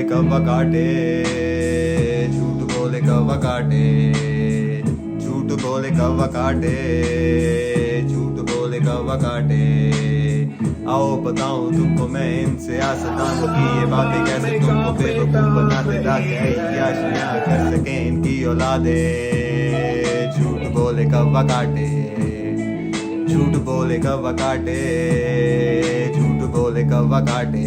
कव्वा काटे, झूठ बोले कव्वा काटे, झूठ बोले कव्वा काटे, झूठ बोले कव्वा काटे। आओ बताऊं तुमको मैं इनसे आसतानों की ये बातें कैसे तुमको बेवकूफ बनाते ताकि आशियां कर सकें इनकी औलादे। झूठ बोले कव्वा काटे, झूठ बोले कव्वा काटे, झूठ बोले कव्वा काटे।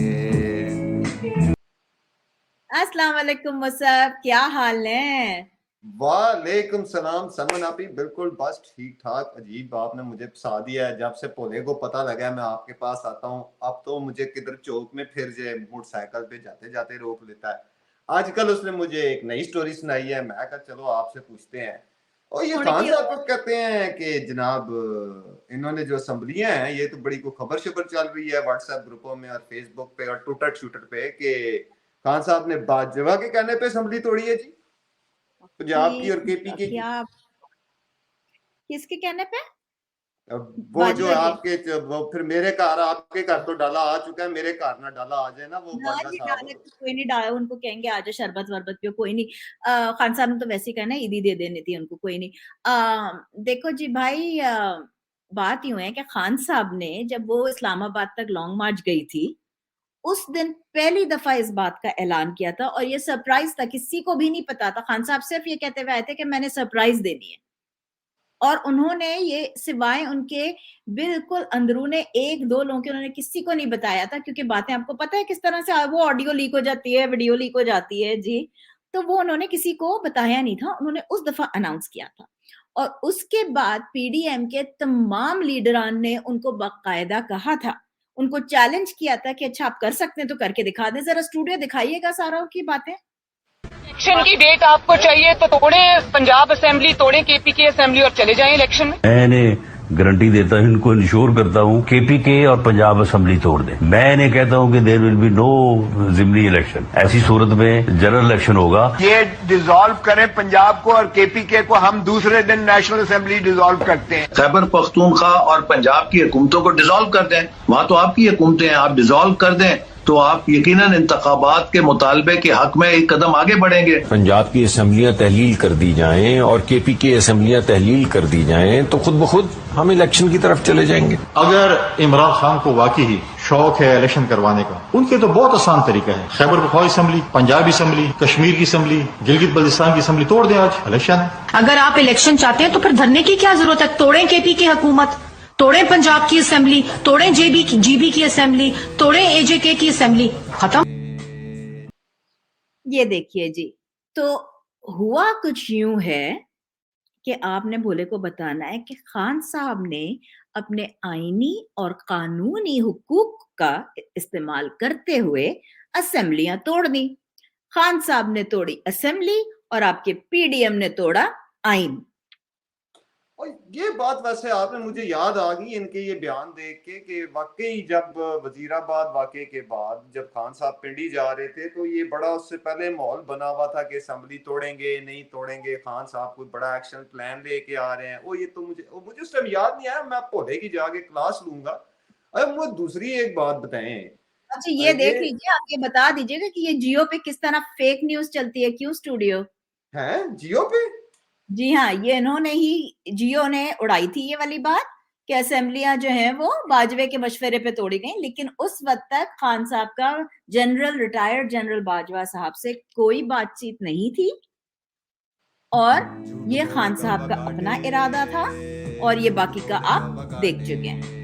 अस्सलाम वालेकुम वसब, क्या हाल है? वालेकुम सलाम सनमन आपी, बिल्कुल बस ठीक ठाक। अजीब आपने मुझे फंसा दिया है। जब से भोले को पता लगा मैं आपके पास आता हूँ, अब तो मुझे किधर चौक में फिर जाए मोटरसाइकिल पे जाते जाते रोक लेता है। आजकल उसने मुझे एक नई स्टोरी सुनाई है, मैं कहा चलो आपसे पूछते हैं। और ये थोड़ी खान सी साहब को कहते हैं कि जनाब इन्होंने जो असम्बलियां हैं ये तो बड़ी को खबर शबर चल रही है व्हाट्सएप ग्रुपों में और फेसबुक पे और ट्विटर शूटर पे कि खान साहब ने बाजवा के कहने पे असम्बली तोड़ी है जी, पंजाब की और केपी की। क्या किसके कहने पे? वो जो बाजवा के? आपके वो फिर मेरे घर आपके घर तो डाला आ चुका है, मेरे घर ना डाला आ जाए ना वो ना बाजवा जी, डाला साहब। तो कोई नहीं डाला, उनको कहेंगे आज शरबत वरबत पियो, कोई नहीं। खान साहब ने तो वैसे ही कहना ईदी दे देनी थी उनको, कोई नहीं। देखो जी भाई, बात यूं है कि खान साहब ने जब वो इस्लामाबाद तक लॉन्ग मार्च गई थी, उस दिन पहली दफा इस बात का ऐलान किया था और ये सरप्राइज था, किसी को भी नहीं पता था। खान साहब सिर्फ ये कहते हुए आए थे कि मैंने सरप्राइज देनी है, और उन्होंने ये सिवाय उनके बिल्कुल अंदरूने एक दो लोगों के उन्होंने किसी को नहीं बताया था, क्योंकि बातें आपको पता है किस तरह से वो ऑडियो लीक हो जाती है, वीडियो लीक हो जाती है जी। तो वो उन्होंने किसी को बताया नहीं था, उन्होंने उस दफा अनाउंस किया था। और उसके बाद पीडीएम के तमाम लीडरान ने उनको बाकायदा कहा था, उनको चैलेंज किया था कि अच्छा आप कर सकते हैं तो करके दिखा दें, जरा स्टूडियो दिखाइएगा सारा की बातें। इलेक्शन की डेट आपको चाहिए तो तोड़े पंजाब असेंबली, तोड़े केपी की असेंबली और चले जाएं इलेक्शन में। मैंने गारंटी देता हूं, इनको इंश्योर करता हूं, केपी के और पंजाब असेंबली तोड़ दें। मैं इन्हें कहता हूं कि देयर विल बी नो जिमनी इलेक्शन। ऐसी सूरत में जनरल इलेक्शन होगा। ये डिसॉल्व करें पंजाब को और केपीके को, हम दूसरे दिन नेशनल असेंबली डिसॉल्व करते हैं। खैबर पख्तूनख्वा और पंजाब की हुकूमतों को डिसॉल्व कर दें, वहां तो आपकी हुकूमतें हैं, आप डिसॉल्व कर दें तो आप यकीनन इंतखाबात के मुतालबे के हक में एक कदम आगे बढ़ेंगे। पंजाब की असम्बलियां तहलील कर दी जाएं और केपी की असम्बलियां तहलील कर दी जाएं तो खुद ब खुद हम इलेक्शन की तरफ चले जाएंगे। अगर इमरान खान को वाकई ही शौक है इलेक्शन करवाने का, उनके तो बहुत आसान तरीका है। खैबर पख्तूनख्वा असम्बली, पंजाबी असम्बली, कश्मीर की असम्बली, गिलगित बल्तिस्तान की असम्बली तोड़ दें, आज इलेक्शन है। अगर आप इलेक्शन चाहते हैं तो फिर धरने की क्या जरूरत है? तोड़ें केपी की हुकूमत, तोड़ें पंजाब की असेंबली, तोड़ें जीबी की असेंबली, तोड़ें एजेके की असेंबली, खत्म। ये देखिए जी, तो हुआ कुछ यूं है कि आपने भोले को बताना है कि खान साहब ने अपने आईनी और कानूनी हुकूक का इस्तेमाल करते हुए असेंबलियां तोड़ दी। खान साहब ने तोड़ी असेंबली और आपके पीडीएम ने तोड़ा आइन। और ये बात वैसे आपने मुझे याद आ गई इनके ये बयान देख के कि वाकई जब वजीराबाद वाकई के बाद जब खान साहब पिंडी जा रहे थे तो ये बड़ा उससे पहले माहौल बना हुआ था कि असेंबली तोड़ेंगे नहीं तोड़ेंगे, खान साहब कोई बड़ा एक्शन प्लान लेके आ रहे हैं। वो ये तो मुझे उस टाइम याद नहीं आया, मैं भोले की जाके क्लास लूंगा। अरे मुझे दूसरी एक बात बताएं। अच्छा ये देख लीजिए, आप ये बता दीजिएगा कि ये जियो पे किस तरह फेक न्यूज चलती है, क्यों स्टूडियो है जियो पे? जी हाँ, ये इन्होंने ही, जियो ने उड़ाई थी ये वाली बात कि असेंबलियां जो हैं वो बाजवे के मशवरे पे तोड़ी गई, लेकिन उस वक्त तक खान साहब का रिटायर्ड जनरल बाजवा साहब से कोई बातचीत नहीं थी और ये खान साहब का अपना इरादा था और ये बाकी का आप देख चुके हैं।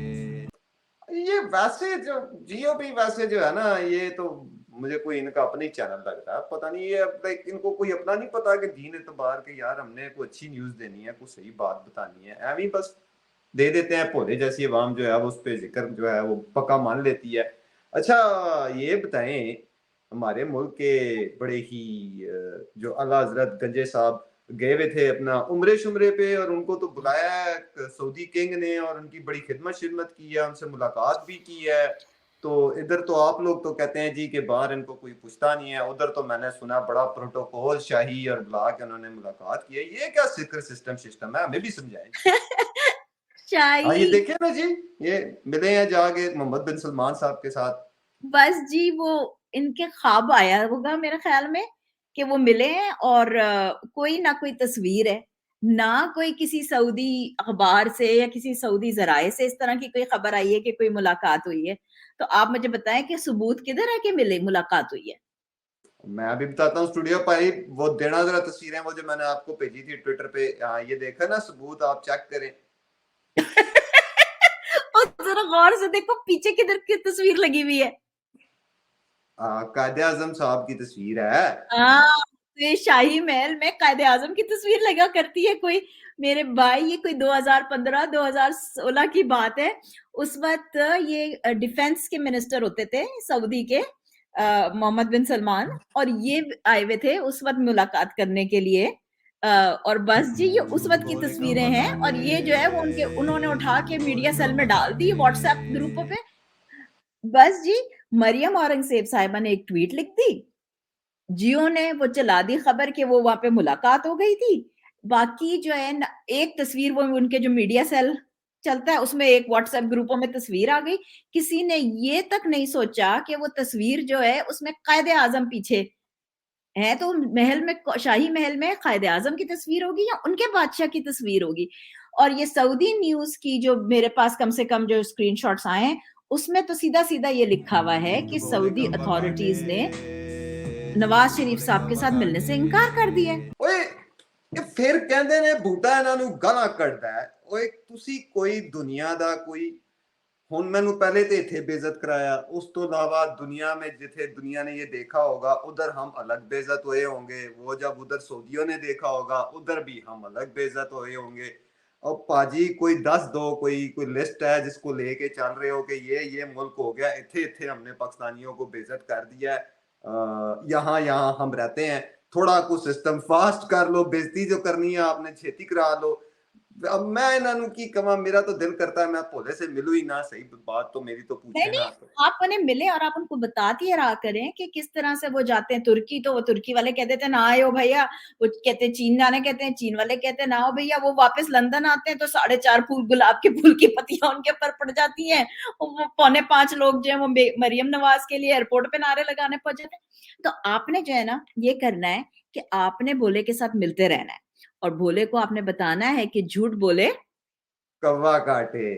ये वैसे जो जियो भी वैसे जो है ना, ये तो मुझे कोई इनका अपना ही चैनल लगता है, पता नहीं ये लाइक इनको कोई अपना नहीं पता कि दीन एतबार के यार हमने कोई अच्छी न्यूज देनी है, कोई सही बात बतानी है, एवं बस दे देते हैं। भोले जैसी अवाम जो है वो उस पर जिक्र जो है वो पक्का मान लेती है। अच्छा ये बताएं, हमारे मुल्क के बड़े ही जो आला हजरत गंजे साहब गए हुए थे अपना उम्रे शुमरे पे और उनको तो बुलाया है सऊदी किंग ने और उनकी बड़ी खिदमत शिदमत की है, उनसे मुलाकात भी की है। तो इधर तो आप लोग तो कहते हैं जी कि बाहर इनको कोई पूछता नहीं है, उधर तो मैंने सुना बड़ा प्रोटोकॉल शाही और बुला के उन्होंने मुलाकात की है। ये क्या सीक्रेट सिस्टम है, हमें भी समझाएं। हाँ ये देखे ना जी, ये मिले हैं जाके मोहम्मद बिन सलमान साहब के साथ। बस जी वो इनके ख्वाब आया होगा मेरे ख्याल में कि वो मिले हैं, और कोई ना कोई तस्वीर है, ना कोई किसी सऊदी अखबार से या किसी सऊदी जराए से इस तरह की कोई खबर आई है कि कोई मुलाकात हुई है। तो आप मुझे बताएं कि सबूत किधर है कि मिले मुलाकात हुई है। मैं अभी बताता हूँ स्टूडियो भाई, वो देना जरा तस्वीरें वो जो मैंने आपको भेजी थी ट्विटर पे। हाँ, ये देखा ना सबूत, आप चेक करें। और जरा गौर से देखो पीछे किधर की तस्वीर लगी हुई है। कायदे आजम साहब की तस्वीर है। हाँ, तो ये शाही महल में कायदे आजम की तस्वीर लगा करती है कोई। मेरे भाई ये कोई 2015-2016 की बात है। उस वक्त ये डिफेंस के मिनिस्टर होते थे सऊदी के, मोहम्मद बिन सलमान, और ये आए हुए थे उस वक्त मुलाकात करने के लिए। और बस जी ये उस वक्त की तस्वीरें हैं, और ये जो है वो उन्होंने उठा के मीडिया सेल में डाल दी व्हाट्सएप ग्रुपों पे। बस जी, मरियम औरंगजेब साहिबा ने एक ट्वीट लिख दी, जियो ने वो चला दी खबर कि वो वहां पे मुलाकात हो गई थी। बाकी जो है न, एक तस्वीर वो उनके जो मीडिया सेल चलता है उसमें एक व्हाट्सएप ग्रुपों में तस्वीर आ गई। किसी ने ये तक नहीं सोचा कि वो तस्वीर जो है उसमें कायदे आजम पीछे है, तो महल में, शाही महल में कायदे आजम की तस्वीर होगी या उनके बादशाह की तस्वीर होगी। और ये सऊदी न्यूज की जो मेरे पास कम से कम जो स्क्रीनशॉट्स आए हैं उसमें तो सीधा सीधा ये लिखा हुआ है कि सऊदी अथॉरिटीज ने नवाज शरीफ साहब के साथ मिलने से इनकार कर दिया। ओए ये फिर कहंदे ने बूटा इन्हां नूं गालां कढदा है। ओए तुसी कोई दुनिया दा कोई, हुण मैनू पहले तो इत्थे बेइज्जत कराया, उस तो अलावा दुनिया में जिथे दुनिया ने ये देखा होगा उधर हम अलग बेइज्जत हुए होंगे, वो जब उधर सऊदियों ने देखा होगा उधर भी हम अलग बेइज्जत हुए होंगे। और पाजी कोई दस दो, कोई लिस्ट है जिसको लेके चल रहे हो कि ये मुल्क हो गया, इत्थे इत्थे हमने पाकिस्तानियों को बेइज्जत कर दिया है, यहाँ हम रहते हैं, थोड़ा कुछ सिस्टम फास्ट कर लो, बेइज्जती जो करनी है आपने छेती करा लो। अब मैं इन्हों की कमा, मेरा तो दिल करता है मैं भोले से मिलूं ही ना। सही बात तो मेरी तो पूछे नहीं, ना। आप उन्हें मिले और आप उनको बताती रहा करें कि किस तरह से वो जाते हैं तुर्की, तो वो तुर्की वाले कहते थे ना आयो भैया, वो कहते चीन आने कहते हैं, चीन वाले कहते हैं ना आओ भैया, वो वापस लंदन आते हैं तो 4.5 फूल गुलाब के फूल की पत्तियां उनके ऊपर पड़ जाती हैं। वो 4.25 लोग जो है वो मरियम नवाज के लिए एयरपोर्ट पे नारे लगाने पहुंच जाते हैं। तो आपने जो है ना ये करना है कि आपने भोले के साथ मिलते रहना है, और भोले को आपने बताना है कि झूठ बोले कौवा काटे।